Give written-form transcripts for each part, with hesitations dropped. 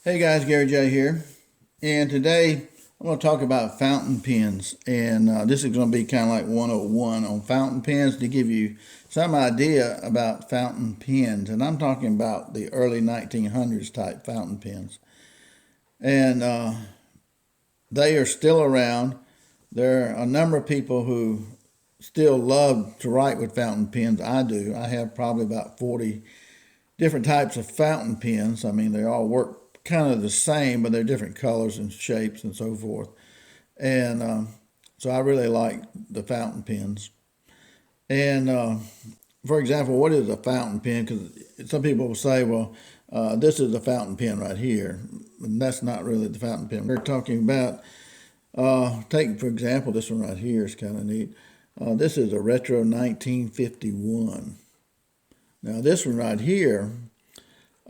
Hey guys, Gary J here, and today I'm going to talk about fountain pens, and this is going to be kind of like 101 on fountain pens to give you some idea about fountain pens, and I'm talking about the early 1900s type fountain pens, and they are still around. There are a number of people who still love to write with fountain pens. I do. I have probably about 40 different types of fountain pens. I mean, they all work kind of the same, but they're different colors and shapes and so forth. And so I really like the fountain pens. And for example, what is a fountain pen? Because some people will say, well, this is a fountain pen right here. And that's not really the fountain pen. We're talking about, take for example, this one right here is kind of neat. This is a retro 1951. Now this one right here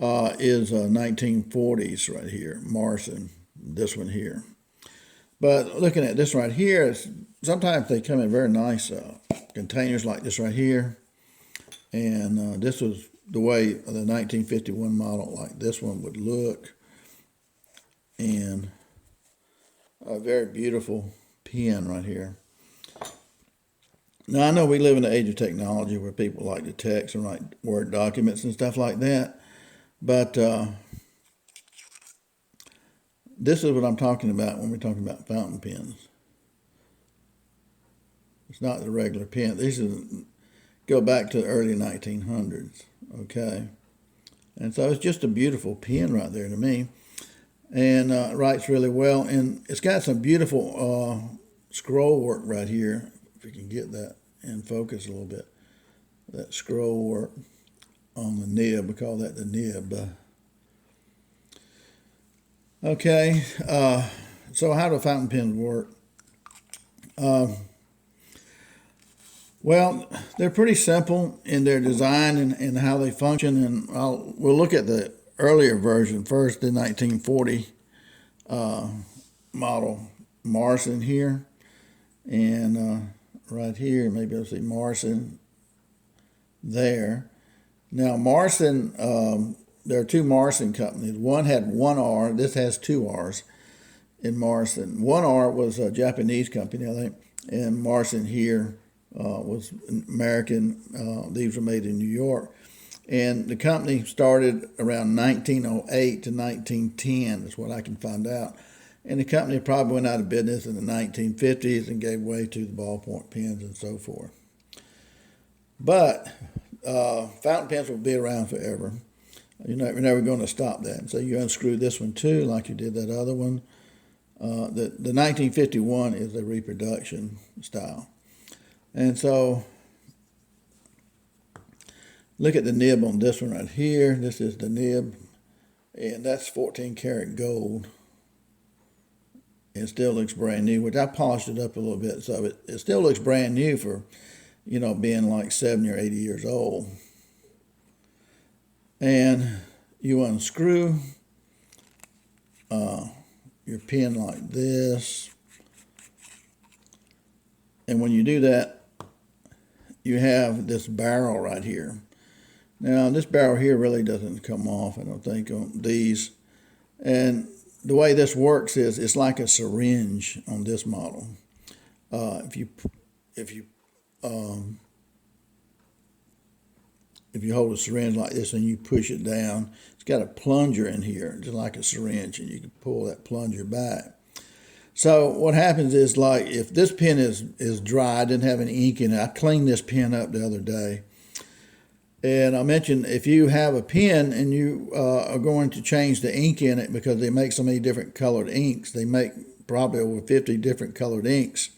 is 1940s right here, Morrison, this one here. But looking at this right here, sometimes they come in very nice containers like this right here. And this was the way the 1951 model like this one would look. And a very beautiful pen right here. Now, I know we live in the age of technology where people like to text and write Word documents and stuff like that. But this is what I'm talking about when we're talking about fountain pens. It's not the regular pen. These go back to the early 1900s, okay? And so it's just a beautiful pen right there to me. And it writes really well. And it's got some beautiful scroll work right here, if you can get that in focus a little bit. That scroll work on the nib, we call that the nib. Okay, so how do fountain pens work? Well, they're pretty simple in their design and how they function, and we'll look at the earlier version first, the 1940 model Morrison here, and right here, maybe I'll see Morrison there. Now, Morrison, there are two Morrison companies. One had one R. This has two R's in Morrison. One R was a Japanese company, I think, and Morrison here was American. These were made in New York. And the company started around 1908 to 1910 is what I can find out. And the company probably went out of business in the 1950s and gave way to the ballpoint pens and so forth. But fountain pens will be around forever. You're never going to stop that. And so you unscrew this one too, like you did that other one. The 1951 is a reproduction style. And so look at the nib on this one right here. This is the nib, and that's 14 karat gold. It still looks brand new, which I polished it up a little bit, so it still looks brand new for, being like 70 or 80 years old. And you unscrew your pen like this. And when you do that, you have this barrel right here. Now, this barrel here really doesn't come off, I don't think, on these. And the way this works is it's like a syringe on this model. If you hold a syringe like this and you push it down, it's got a plunger in here, just like a syringe, and you can pull that plunger back. So what happens is, like, if this pen is dry, didn't have any ink in it, I cleaned this pen up the other day. And I mentioned if you have a pen and you are going to change the ink in it because they make so many different colored inks, they make probably over 50 different colored inks.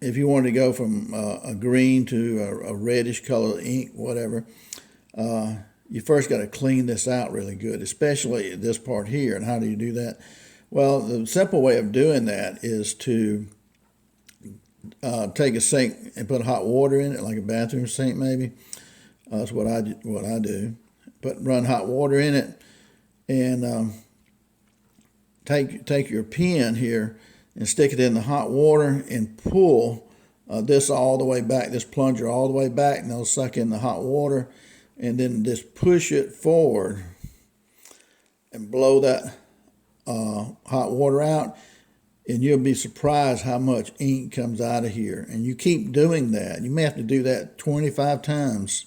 If you wanted to go from a green to a reddish color ink, whatever, you first got to clean this out really good, especially this part here. And how do you do that? Well, the simple way of doing that is to take a sink and put hot water in it, like a bathroom sink maybe. That's what I do. Run hot water in it, and take your pen here and stick it in the hot water and pull this all the way back, this plunger all the way back, and it'll suck in the hot water, and then just push it forward and blow that hot water out, and you'll be surprised how much ink comes out of here. And you keep doing that. You may have to do that 25 times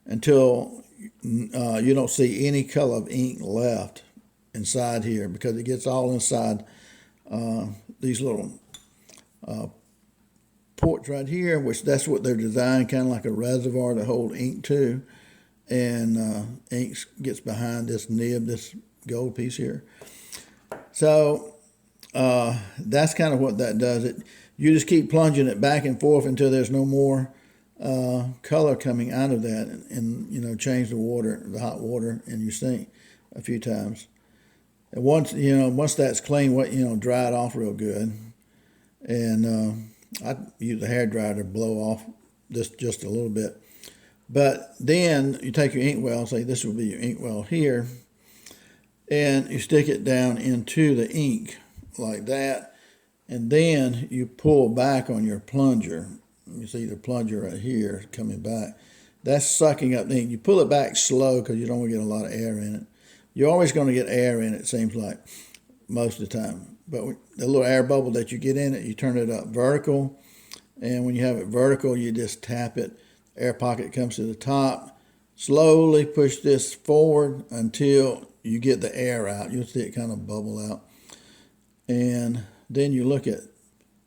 until you don't see any color of ink left inside here, because it gets all inside these little ports right here, which that's what they're designed, kind of like a reservoir to hold ink to. And ink gets behind this nib, this gold piece here. So that's kind of what that does. You just keep plunging it back and forth until there's no more color coming out of that, and change the hot water in your sink a few times. And once that's clean, dry it off real good. And I use a hairdryer to blow off this just a little bit. But then you take your inkwell, say this will be your inkwell here, and you stick it down into the ink like that, and then you pull back on your plunger. You see the plunger right here coming back. That's sucking up the ink. You pull it back slow because you don't want to get a lot of air in it. You're always going to get air in it, seems like, most of the time. But the little air bubble that you get in it, you turn it up vertical, and when you have it vertical, you just tap it. Air pocket comes to the top. Slowly push this forward until you get the air out. You'll see it kind of bubble out. And then you look at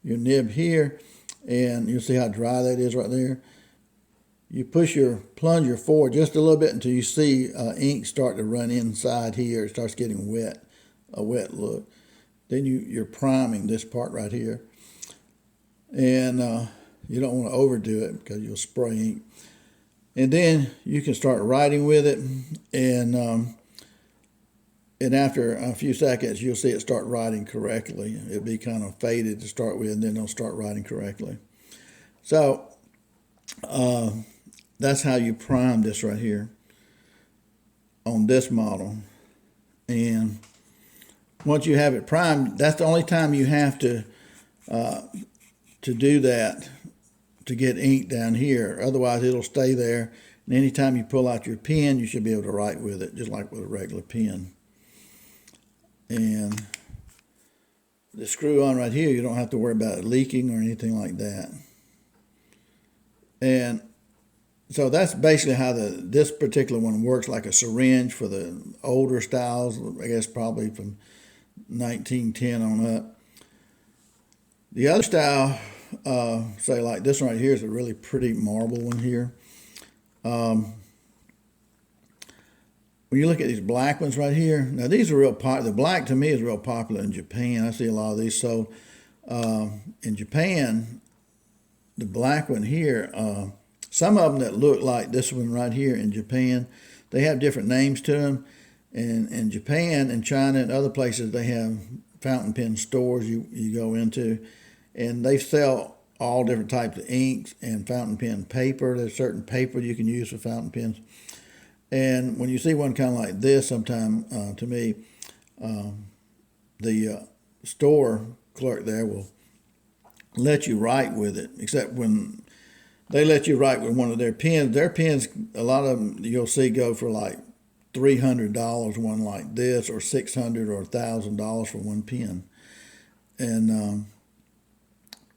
your nib here, and you'll see how dry that is right there. You push your plunger forward just a little bit until you see ink start to run inside here. It starts getting wet, a wet look. Then you're priming this part right here. And you don't want to overdo it because you'll spray ink. And then you can start writing with it, and after a few seconds, you'll see it start writing correctly. It'll be kind of faded to start with, and then it'll start writing correctly. So that's how you prime this right here on this model. And once you have it primed, that's the only time you have to do that, to get ink down here. Otherwise, it'll stay there. And anytime you pull out your pen, you should be able to write with it, just like with a regular pen. And the screw on right here, you don't have to worry about it leaking or anything like that. And so that's basically how this particular one works, like a syringe for the older styles, I guess probably from 1910 on up. The other style, say like this one right here, is a really pretty marble one here. When you look at these black ones right here, now these are real popular. The black to me is real popular in Japan. I see a lot of these sold. In Japan, the black one here, some of them that look like this one right here in Japan, they have different names to them. And in Japan and China and other places, they have fountain pen stores you go into, and they sell all different types of inks and fountain pen paper. There's certain paper you can use for fountain pens. And when you see one kind of like this, sometime to me, the store clerk there will let you write with it, except when they let you write with one of their pens. Their pens, a lot of them you'll see go for like $300, one like this, or $600 or $1,000 for one pen. And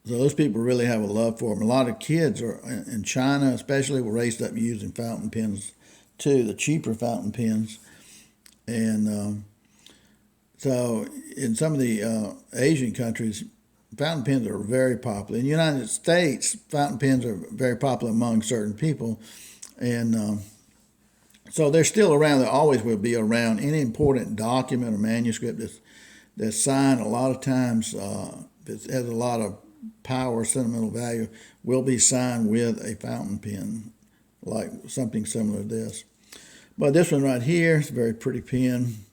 so those people really have a love for them. A lot of kids are in China, especially, were raised up using fountain pens too, the cheaper fountain pens. And so in some of the Asian countries, fountain pens are very popular. In the United States, fountain pens are very popular among certain people. And so they're still around. They always will be around. Any important document or manuscript that's signed, a lot of times, if it has a lot of power, sentimental value, will be signed with a fountain pen, like something similar to this. But this one right here is a very pretty pen,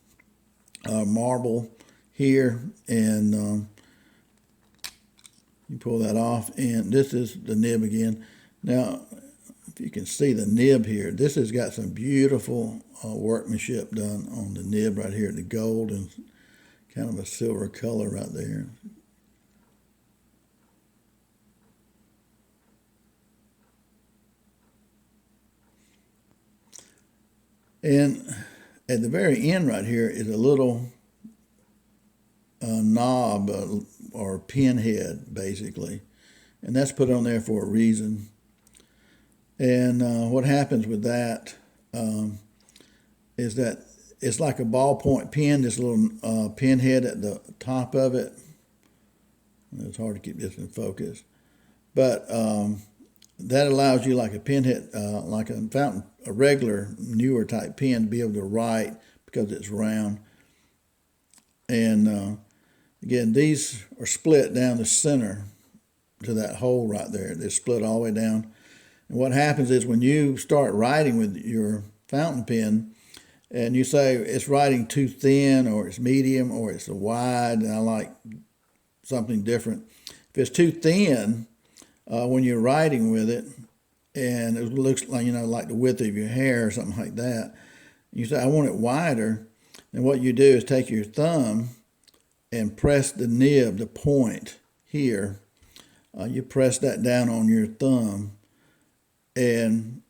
marble here, and you pull that off, and this is the nib again. Now, if you can see the nib here, this has got some beautiful workmanship done on the nib right here, the gold and kind of a silver color right there. And at the very end right here is a little knob or pin head, basically. And that's put on there for a reason. And what happens with that is that it's like a ballpoint pen, this little pin head at the top of it. It's hard to keep this in focus. But that allows you, like a pinhead, like a regular, newer type pen, to be able to write because it's round. And again, these are split down the center to that hole right there. They're split all the way down. And what happens is when you start writing with your fountain pen, and you say it's writing too thin, or it's medium, or it's wide, and I like something different. If it's too thin, when you're writing with it, and it looks like, like the width of your hair or something like that, you say, I want it wider. And what you do is take your thumb and press the nib, the point here. You press that down on your thumb, and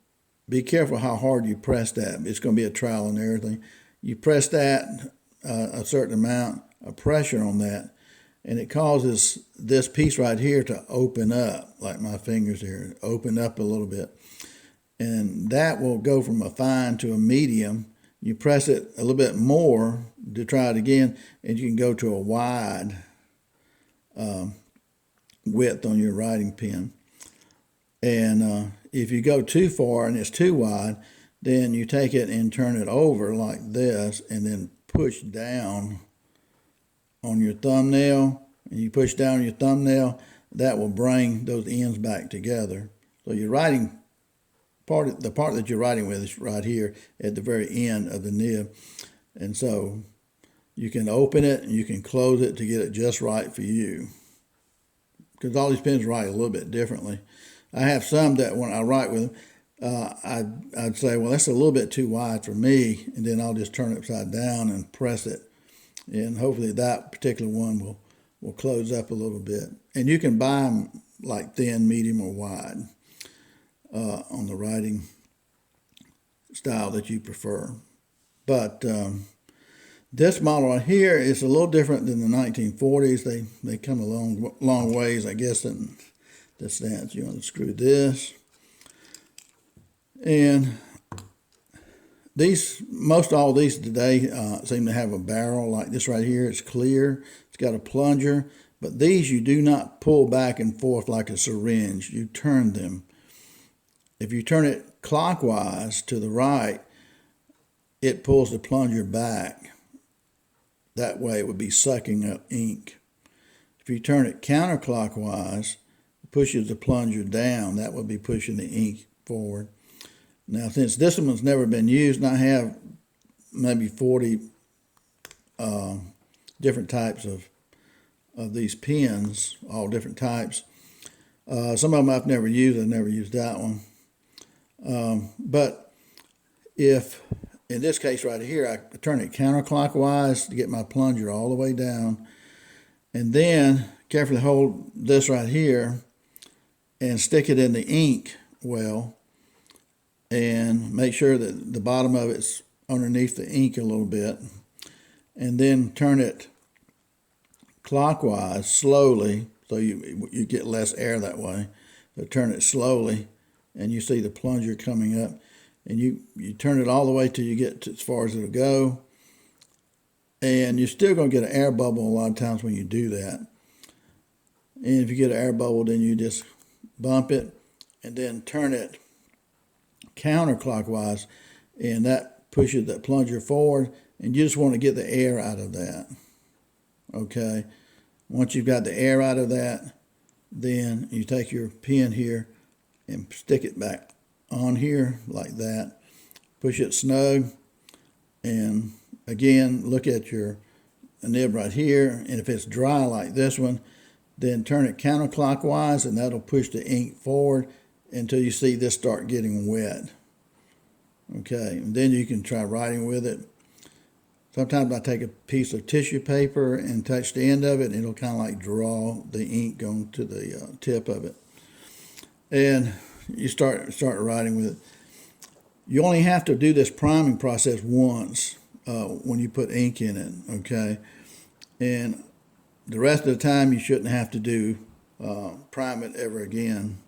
be careful how hard you press that. It's going to be a trial and everything. You press that a certain amount of pressure on that, and it causes this piece right here to open up, like my fingers here, open up a little bit. And that will go from a fine to a medium. You press it a little bit more to try it again, and you can go to a wide width on your writing pen. And if you go too far and it's too wide, then you take it and turn it over like this, and then push down on your thumbnail. And you push down your thumbnail, that will bring those ends back together. So your writing the part that you're writing with is right here at the very end of the nib. And so you can open it and you can close it to get it just right for you, because all these pens write a little bit differently. I have some that when I write with them, I'd say, well, that's a little bit too wide for me, and then I'll just turn it upside down and press it, and hopefully that particular one will close up a little bit. And you can buy them like thin, medium, or wide on the writing style that you prefer. But this model right here is a little different than the 1940s. They come a long ways, I guess, in the sense. You unscrew this, and most all these today seem to have a barrel like this right here. It's clear. It's got a plunger, but these you do not pull back and forth like a syringe. You turn them. If you turn it clockwise to the right, it pulls the plunger back. That way it would be sucking up ink. If you turn it counterclockwise, it pushes the plunger down. That would be pushing the ink forward. Now, since this one's never been used, and I have maybe 40 different types of these pens, all different types. Some of them I've never used. I've never used that one. But if, in this case right here, I turn it counterclockwise to get my plunger all the way down, and then carefully hold this right here and stick it in the ink well, and make sure that the bottom of it's underneath the ink a little bit, and then turn it clockwise slowly so you get less air that way. So turn it slowly, and you see the plunger coming up, and you turn it all the way till you get to as far as it'll go, and you're still going to get an air bubble a lot of times when you do that. And if you get an air bubble, then you just bump it and then turn it counterclockwise, and that pushes that plunger forward, and you just want to get the air out of that. Okay, once you've got the air out of that, then you take your pen here and stick it back on here like that, push it snug, and again look at your nib right here, and if it's dry like this one, then turn it counterclockwise, and that'll push the ink forward until you see this start getting wet. Okay, and then you can try writing with it. Sometimes I take a piece of tissue paper and touch the end of it, and it'll kind of like draw the ink onto the tip of it. And you start writing with it. You only have to do this priming process once. when you put ink in it, okay? And the rest of the time you shouldn't have to do prime it ever again.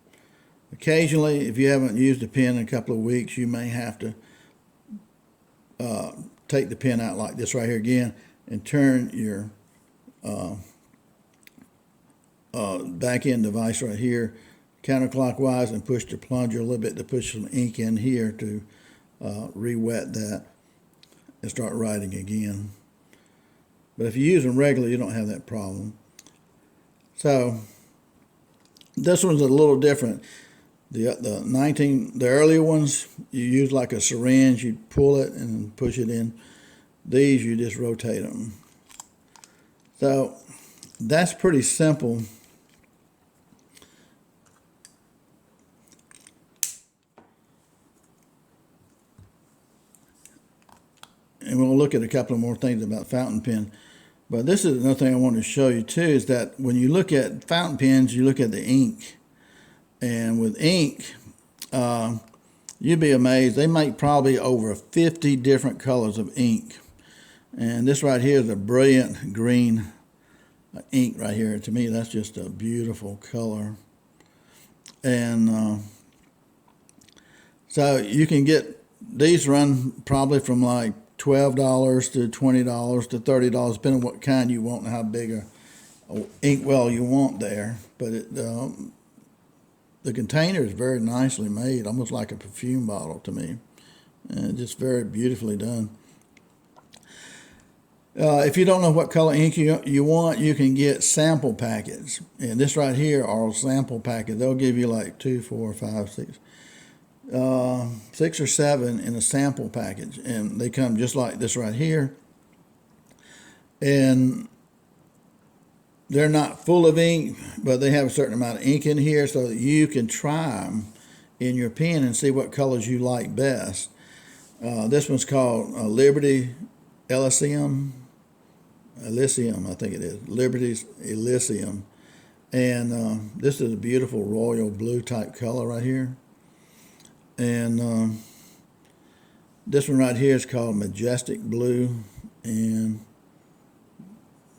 Occasionally, if you haven't used a pen in a couple of weeks, you may have to take the pen out like this right here again and turn your back end device right here counterclockwise and push the plunger a little bit to push some ink in here to re-wet that and start writing again. But if you use them regularly, you don't have that problem. So this one's a little different. The earlier ones, you use like a syringe. You pull it and push it in. These, you just rotate them. So that's pretty simple. And we'll look at a couple of more things about fountain pen. But this is another thing I want to show you too, is that when you look at fountain pens, you look at the ink. And with ink, you'd be amazed. They make probably over 50 different colors of ink. And this right here is a brilliant green ink right here. To me, that's just a beautiful color. And so you can get, these run probably from like $12 to $20 to $30, depending on what kind you want and how big a inkwell you want there. But the container is very nicely made, almost like a perfume bottle to me. And just very beautifully done. If you don't know what color ink you want, you can get sample packets. And this right here are sample packets. They'll give you like 2, 4, 5, 6 or 7 in a sample package. And they come just like this right here. And they're not full of ink, but they have a certain amount of ink in here so that you can try them in your pen and see what colors you like best. This one's called Liberty Elysium, I think it is, Liberty's Elysium. And this is a beautiful royal blue type color right here. And this one right here is called Majestic Blue. And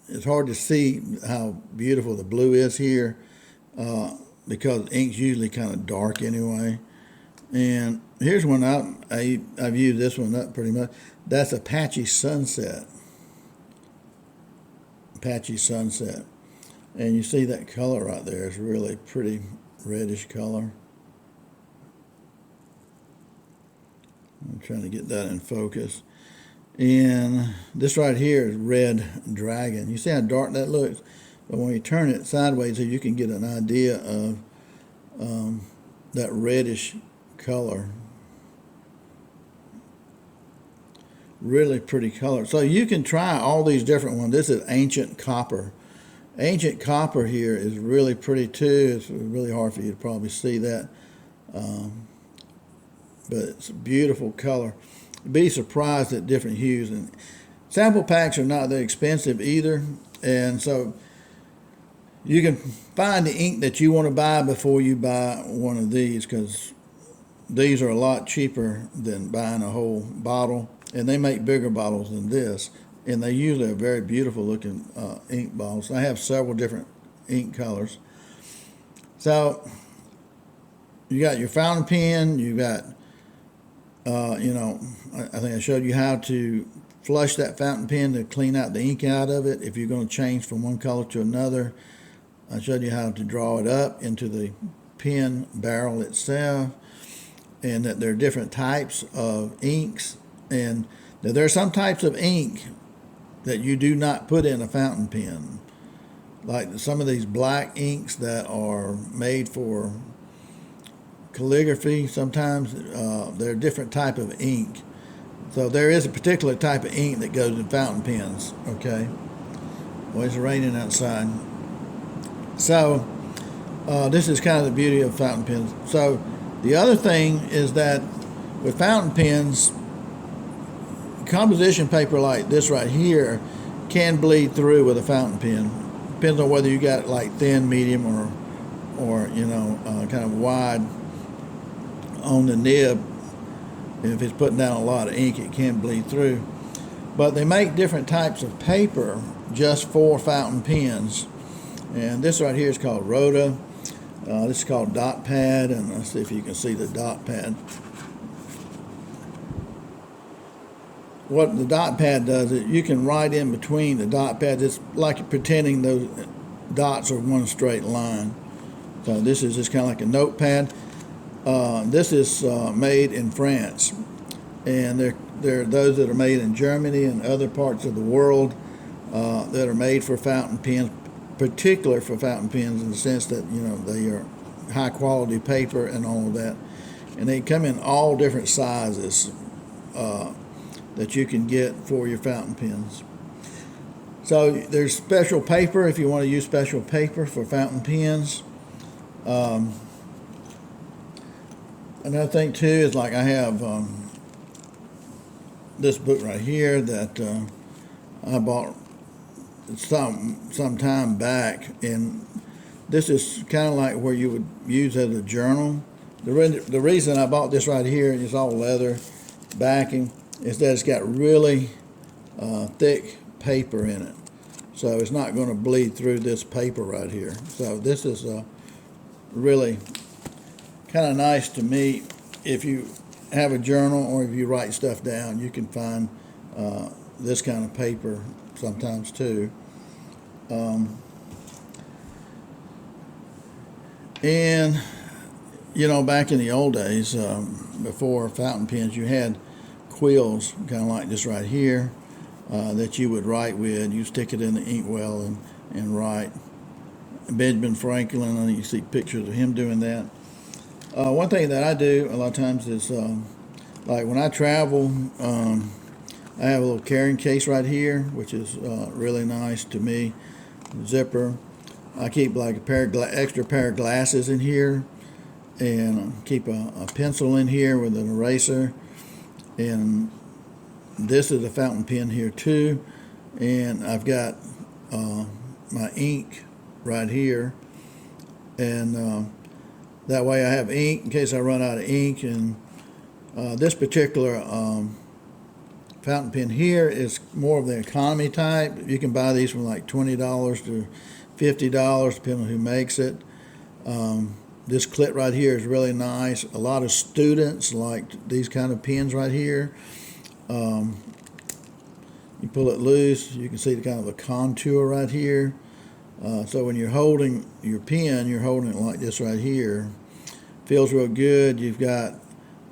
it's hard to see how beautiful the blue is here because ink's usually kind of dark anyway. And here's one I've used this one up pretty much. That's Apache Sunset. Apache Sunset. And you see that color right there. It's really pretty reddish color. I'm trying to get that in focus. And this right here is Red Dragon. You see how dark that looks? But when you turn it sideways, you can get an idea of that reddish color. Really pretty color. So you can try all these different ones. This is Ancient Copper. Ancient Copper here is really pretty too. It's really hard for you to probably see that. But it's a beautiful color. Be surprised at different hues. And sample packs are not that expensive either, and so you can find the ink that you want to buy before you buy one of these, because these are a lot cheaper than buying a whole bottle, and they make bigger bottles than this, and they usually are very beautiful looking ink bottles. I have several different ink colors. So you got your fountain pen, you got I think I showed you how to flush that fountain pen to clean out the ink out of it if you're going to change from one color to another. I showed you how to draw it up into the pen barrel itself, and that there are different types of inks, and that there are some types of ink that you do not put in a fountain pen. Like some of these black inks that are made for calligraphy, sometimes they're a different type of ink. So there is a particular type of ink that goes in fountain pens, okay? Well, it's raining outside. So this is kind of the beauty of fountain pens. So the other thing is that with fountain pens, composition paper like this right here can bleed through with a fountain pen. Depends on whether you got it like thin, medium, or kind of wide on the nib. If it's putting down a lot of ink, it can bleed through. But they make different types of paper just for fountain pens. And this right here is called Rhoda. This is called dot pad, and let's see if you can see the dot pad. What the dot pad does is you can write in between the dot pads. It's like pretending those dots are one straight line. So this is just kind of like a notepad. This is made in France, and there are those that are made in Germany and other parts of the world that are made for fountain pens, particular for fountain pens in the sense that, you know, they are high quality paper and all of that. And they come in all different sizes that you can get for your fountain pens. So there's special paper if you want to use special paper for fountain pens. Another thing too is, like, I have this book right here that I bought some time back, and this is kind of like where you would use as a journal. The reason I bought this right here, it's all leather backing, is that it's got really thick paper in it, so it's not going to bleed through this paper right here. So this is really kind of nice to me. If you have a journal or if you write stuff down, you can find this kind of paper sometimes too. And you know, back in the old days, before fountain pens, you had quills, kind of like this right here, that you would write with. You stick it in the inkwell and write. Benjamin Franklin, I think you see pictures of him doing that. One thing that I do a lot of times is, like when I travel, I have a little carrying case right here, which is really nice to me. Zipper. I keep like extra pair of glasses in here, and keep a pencil in here with an eraser. And this is a fountain pen here too. And I've got my ink right here, and that way I have ink in case I run out of ink. And this particular fountain pen here is more of the economy type. You can buy these from like $20 to $50, depending on who makes it. This clip right here is really nice. A lot of students like these kind of pens right here. You pull it loose, you can see the kind of a contour right here. So when you're holding your pen, you're holding it like this right here. Feels real good. You've got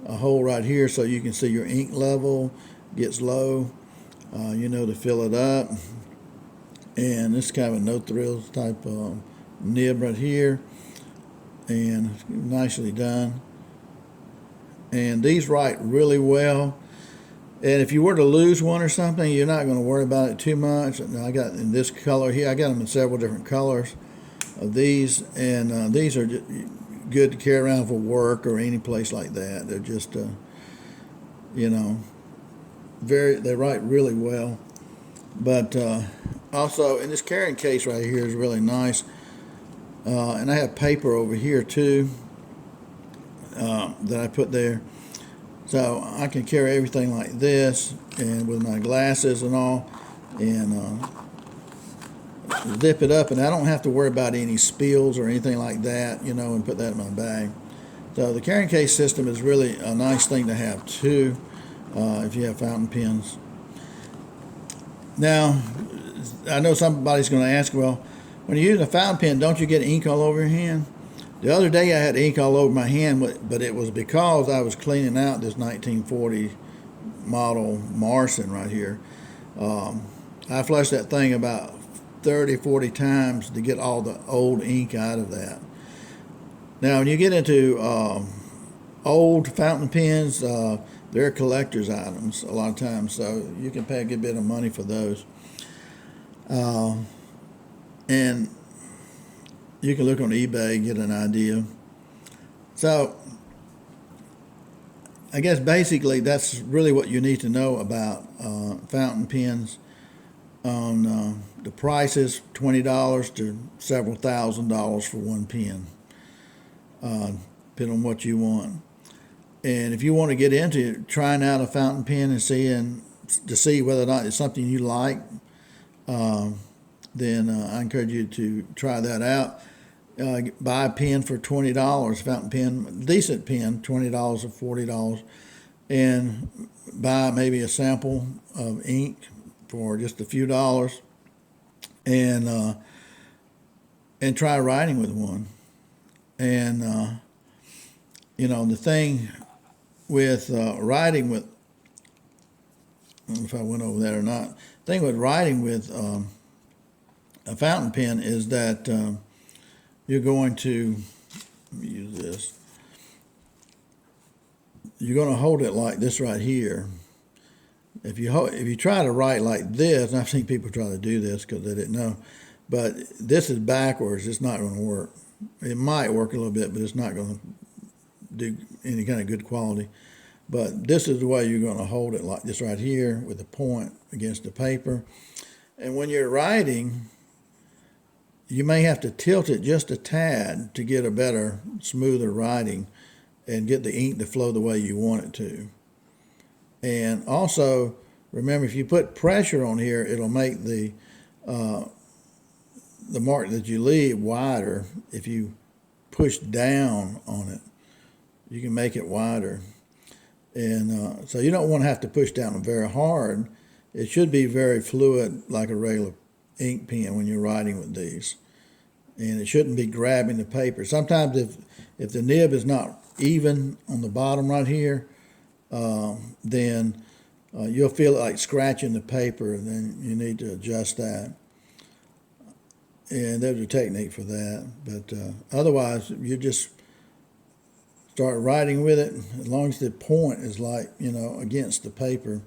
a hole right here so you can see your ink level gets low, you know, to fill it up. And this is kind of a no thrills type nib right here, and it's nicely done. And these write really well. And if you were to lose one or something, you're not going to worry about it too much. I got in this color here. I got them in several different colors of these, and these are good to carry around for work or any place like that. They're just, you know, they write really well. But also, in this carrying case right here is really nice. And I have paper over here too that I put there. So I can carry everything like this, and with my glasses and all, and zip it up, and I don't have to worry about any spills or anything like that, you know, and put that in my bag. So the carrying case system is really a nice thing to have too, if you have fountain pens. Now, I know somebody's going to ask, well, when you use a fountain pen, don't you get ink all over your hand? The other day I had ink all over my hand, but it was because I was cleaning out this 1940 model Morrison right here. I flushed that thing about 30, 40 times to get all the old ink out of that. Now, when you get into old fountain pens, they're collector's items a lot of times, so you can pay a good bit of money for those. And you can look on eBay and get an idea. So I guess basically that's really what you need to know about fountain pens. On the prices, $20 to several $1,000s for one pen, depending on what you want. And if you want to get into trying out a fountain pen and seeing to see whether or not it's something you like, then I encourage you to try that out. Buy a pen for $20, fountain pen, decent pen, $20 or $40, and buy maybe a sample of ink for just a few dollars, and try writing with one. And the thing with writing with, I don't know if I went over that or not. The thing with writing with a fountain pen is that you're going to, let me use this, you're going to hold it like this right here. If you try to write like this, and I've seen people try to do this because they didn't know, but this is backwards, it's not going to work. It might work a little bit, but it's not going to do any kind of good quality. But this is the way you're going to hold it, like this right here with the point against the paper. And when you're writing, you may have to tilt it just a tad to get a better, smoother writing and get the ink to flow the way you want it to. And also, remember, if you put pressure on here, it'll make the mark that you leave wider. If you push down on it, you can make it wider. And so you don't want to have to push down very hard. It should be very fluid, like a regular ink pen when you're writing with these. And it shouldn't be grabbing the paper. Sometimes if the nib is not even on the bottom right here, then you'll feel it like scratching the paper, and then you need to adjust that. And there's a technique for that. But otherwise, you just start writing with it as long as the point is like, against the paper.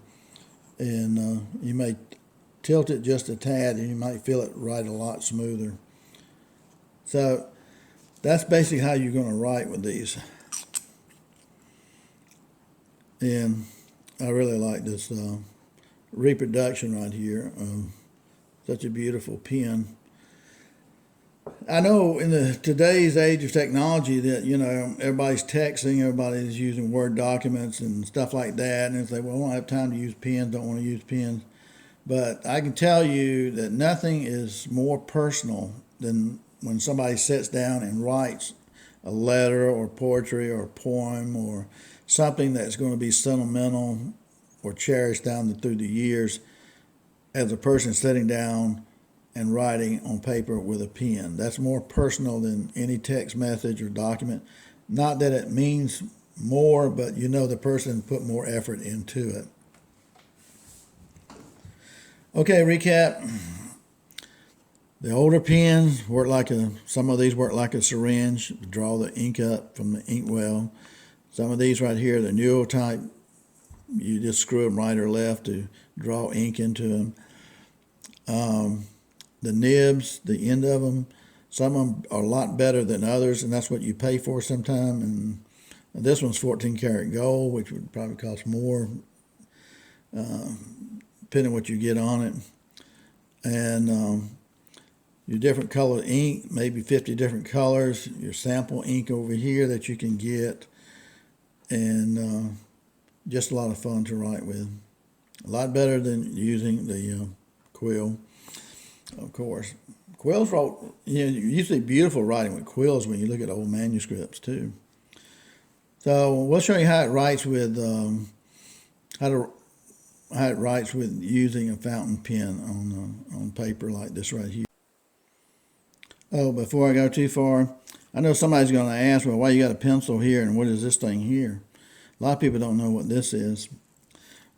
And you may tilt it just a tad, and you might feel it write a lot smoother. So that's basically how you're going to write with these. And I really like this reproduction right here. Such a beautiful pen. I know in today's age of technology that, everybody's texting, everybody's using Word documents and stuff like that. And they say, well, I don't have time to use pens, don't want to use pens. But I can tell you that nothing is more personal than when somebody sits down and writes a letter or poetry or a poem or something that's going to be sentimental or cherished down through the years, as a person sitting down and writing on paper with a pen. That's more personal than any text message or document. Not that it means more, but the person put more effort into it. Okay, recap. The older pens work like some of these work like a syringe, draw the ink up from the inkwell. Some of these right here, the newer type, you just screw them right or left to draw ink into them. The nibs, the end of them, some of them are a lot better than others, and that's what you pay for sometime. And this one's 14 karat gold, which would probably cost more, depending on what you get on it. And your different color ink, maybe 50 different colors, your sample ink over here that you can get, and just a lot of fun to write with. A lot better than using the quill, of course. Quills, usually beautiful writing with quills when you look at old manuscripts too. So we'll show you how it writes with how it writes with using a fountain pen on paper like this right here. Oh, before I go too far, I know somebody's going to ask, well, why you got a pencil here and what is this thing here? A lot of people don't know what this is.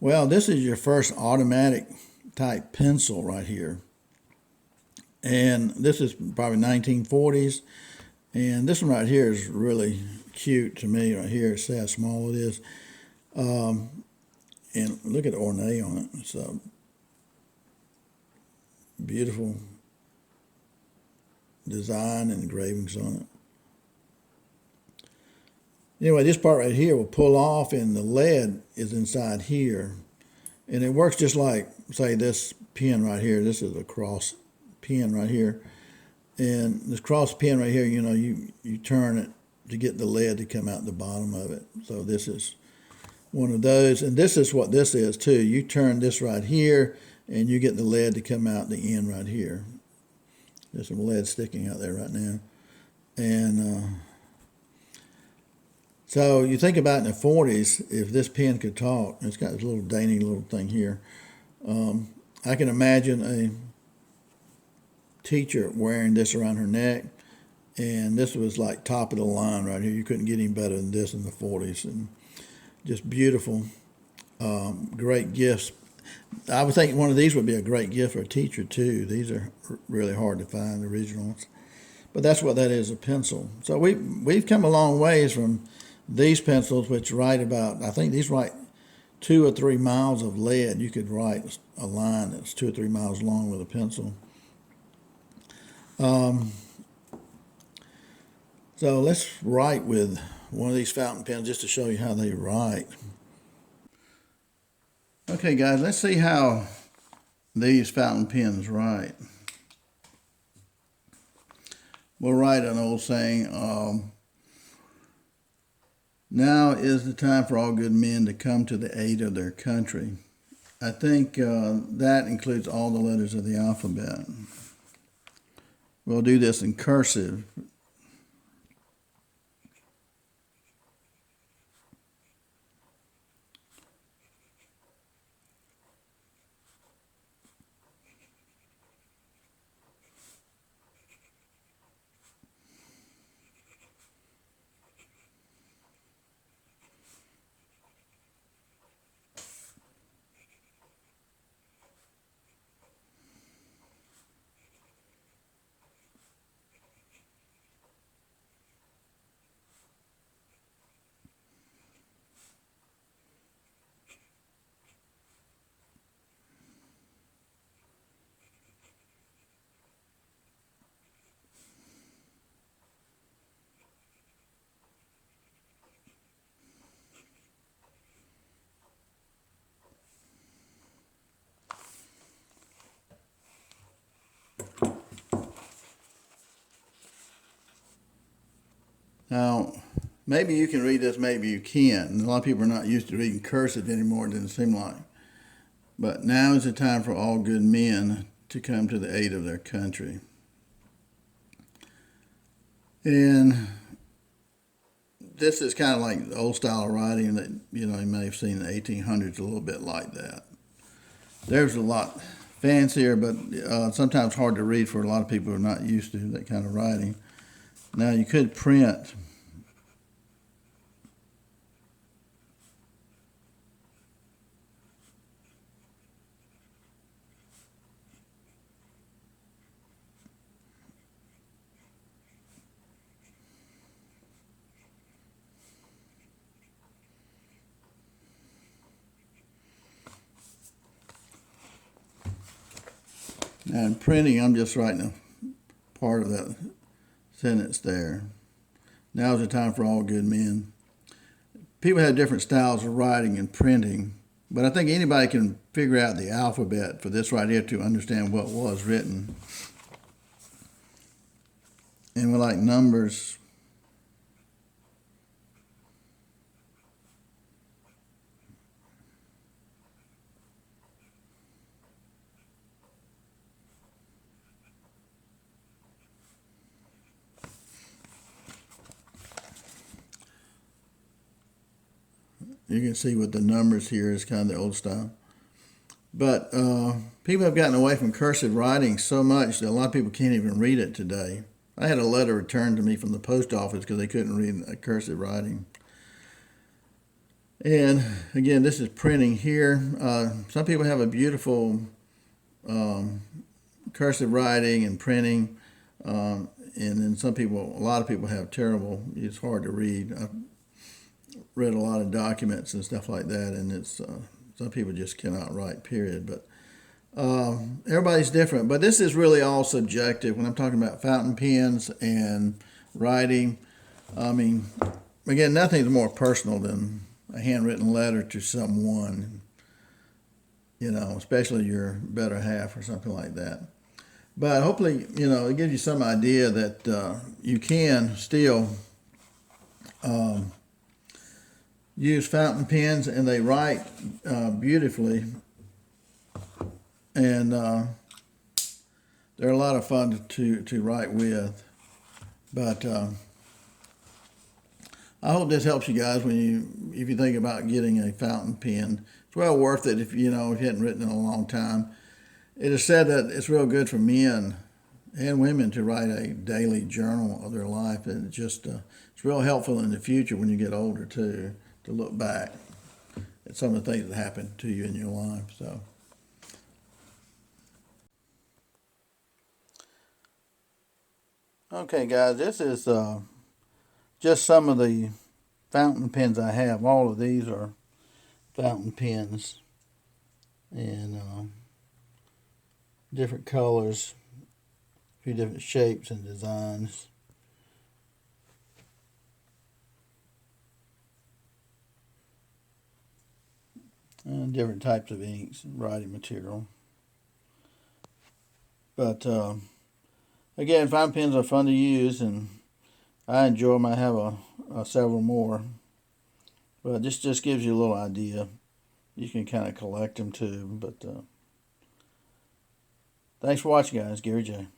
Well, this is your first automatic type pencil right here. And this is probably 1940s. And this one right here is really cute to me right here. See how small it is. And look at the ornate on it. It's a beautiful design and engravings on it. Anyway, this part right here will pull off and the lead is inside here. And it works just like, say, this pen right here. This is a cross pen right here. And this cross pen right here, you turn it to get the lead to come out the bottom of it. So this is one of those. And this is what this is too. You turn this right here and you get the lead to come out the end right here. There's some lead sticking out there right now. And so you think about in the 40s, if this pen could talk, it's got this little dainty little thing here. I can imagine a teacher wearing this around her neck, and this was like top of the line right here. You couldn't get any better than this in the 40s, and just beautiful, great gifts. I would think one of these would be a great gift for a teacher too. These are really hard to find, the originals. But that's what that is, a pencil. So we've come a long ways from these pencils, which write about, I think these write 2 or 3 miles of lead. You could write a line that's 2 or 3 miles long with a pencil. So let's write with one of these fountain pens just to show you how they write. Okay guys, let's see how these fountain pens write. We'll write an old saying, now is the time for all good men to come to the aid of their country. I think that includes all the letters of the alphabet. We'll do this in cursive. Now, maybe you can read this, maybe you can't. A lot of people are not used to reading cursive anymore, it doesn't seem like. But now is the time for all good men to come to the aid of their country. And this is kind of like the old style of writing that, you may have seen in the 1800s, a little bit like that. There's a lot fancier, but sometimes hard to read for a lot of people who are not used to that kind of writing. Now you could print. Now in printing, I'm just writing a part of that sentence there. Now is the time for all good men. People have different styles of writing and printing, but I think anybody can figure out the alphabet for this right here to understand what was written. And we like numbers. You can see with the numbers here is kind of the old style. But people have gotten away from cursive writing so much that a lot of people can't even read it today. I had a letter returned to me from the post office because they couldn't read cursive writing. And again, this is printing here. Some people have a beautiful cursive writing and printing. And then a lot of people have terrible, it's hard to read. I've read a lot of documents and stuff like that, and it's some people just cannot write, period. But everybody's different. But this is really all subjective when I'm talking about fountain pens and writing. I mean, again, nothing's more personal than a handwritten letter to someone, especially your better half or something like that. But hopefully, it gives you some idea that you can still use fountain pens, and they write beautifully, and they're a lot of fun to write with. But I hope this helps you guys if you think about getting a fountain pen. It's well worth it if you hadn't written in a long time. It is said that it's real good for men and women to write a daily journal of their life, and it's real helpful in the future when you get older too, to look back at some of the things that happened to you in your life. So, okay, guys, this is just some of the fountain pens I have. All of these are fountain pens, and different colors, a few different shapes and designs. And different types of inks and writing material. But again, fountain pens are fun to use, and I enjoy them. I have several more. But this just gives you a little idea. You can kind of collect them too. But thanks for watching, guys. Gary J.